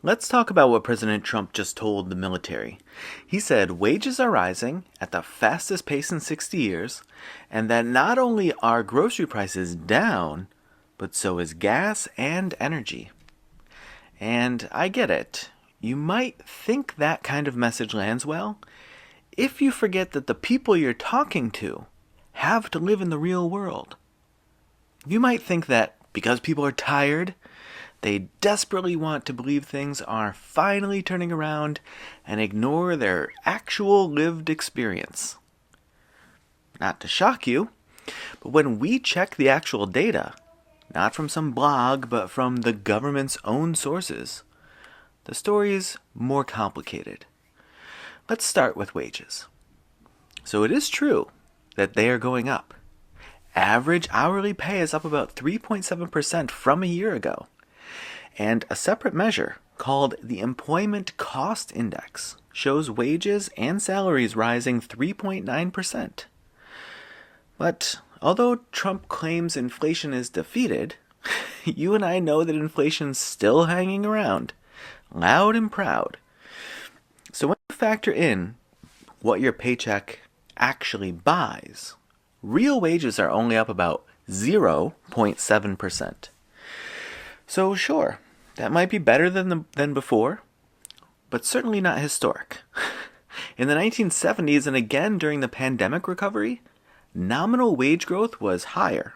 Let's talk about what President Trump just told the military. He said wages are rising at the fastest pace in 60 years, and that not only are grocery prices down, but so is gas and energy. And I get it. You might think that kind of message lands well if you forget that the people you're talking to have to live in the real world. You might think that because people are tired, they desperately want to believe things are finally turning around and ignore their actual lived experience. Not to shock you, but when we check the actual data, not from some blog, but from the government's own sources, the story's more complicated. Let's start with wages. So it is true that they are going up. Average hourly pay is up about 3.7% from a year ago. And a separate measure called the Employment Cost Index shows wages and salaries rising 3.9%. But although Trump claims inflation is defeated, you and I know that inflation's still hanging around, loud and proud. So when you factor in what your paycheck actually buys, real wages are only up about 0.7%. So sure, that might be better than before, but certainly not historic. In the 1970s and again during the pandemic recovery, nominal wage growth was higher.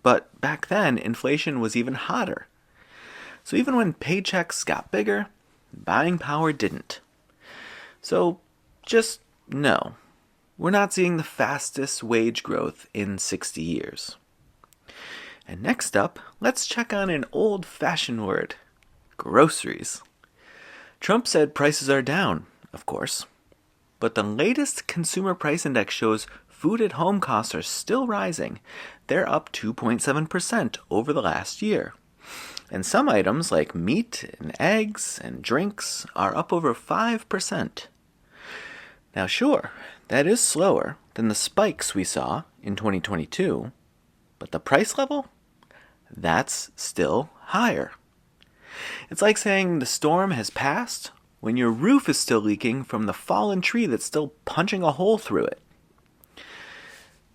But back then, inflation was even hotter. So even when paychecks got bigger, buying power didn't. So just no, we're not seeing the fastest wage growth in 60 years. And next up, let's check on an old-fashioned word, groceries. Trump said prices are down, of course, but the latest consumer price index shows food at home costs are still rising. They're up 2.7% over the last year. And some items like meat and eggs and drinks are up over 5%. Now sure, that is slower than the spikes we saw in 2022, but the price level? That's still higher. It's like saying the storm has passed when your roof is still leaking from the fallen tree that's still punching a hole through it.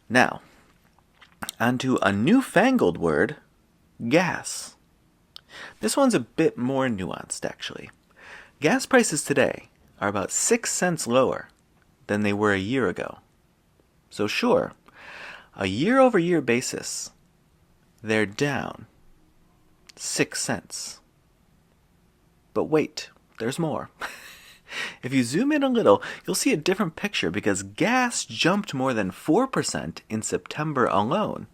Now, onto a newfangled word, gas. This one's a bit more nuanced, actually. Gas prices today are about 6 cents lower than they were a year ago. So sure, a year-over-year basis, they're down 6 cents. But wait, there's more. If you zoom in a little, you'll see a different picture because gas jumped more than 4% in September alone.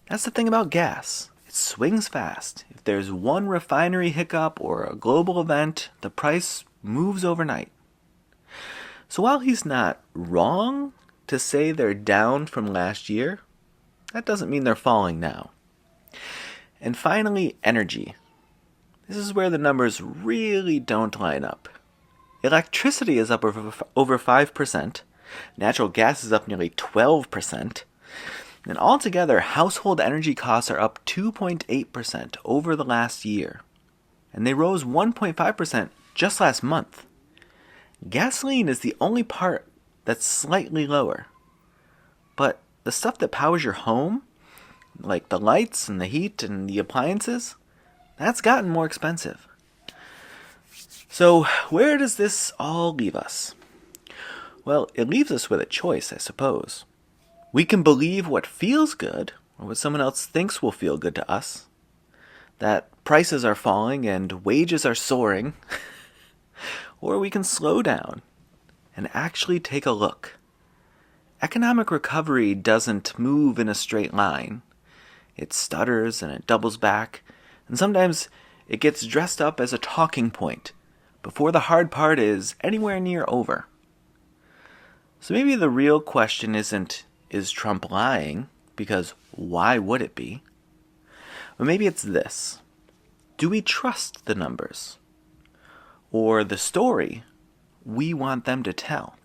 That's the thing about gas. It swings fast. If there's one refinery hiccup or a global event, the price moves overnight. So while he's not wrong to say they're down from last year, that doesn't mean they're falling now. And finally, energy. This is where the numbers really don't line up. Electricity is up over 5%, natural gas is up nearly 12%, and altogether, household energy costs are up 2.8% over the last year, and they rose 1.5% just last month. Gasoline is the only part that's slightly lower, but the stuff that powers your home, like the lights and the heat and the appliances, that's gotten more expensive. So where does this all leave us? Well, it leaves us with a choice, I suppose. We can believe what feels good, or what someone else thinks will feel good to us, that prices are falling and wages are soaring, or we can slow down and actually take a look. Economic recovery doesn't move in a straight line. It stutters and it doubles back, and sometimes it gets dressed up as a talking point before the hard part is anywhere near over. So maybe the real question isn't, is Trump lying? Because why would it be? But maybe it's this. Do we trust the numbers? Or the story we want them to tell?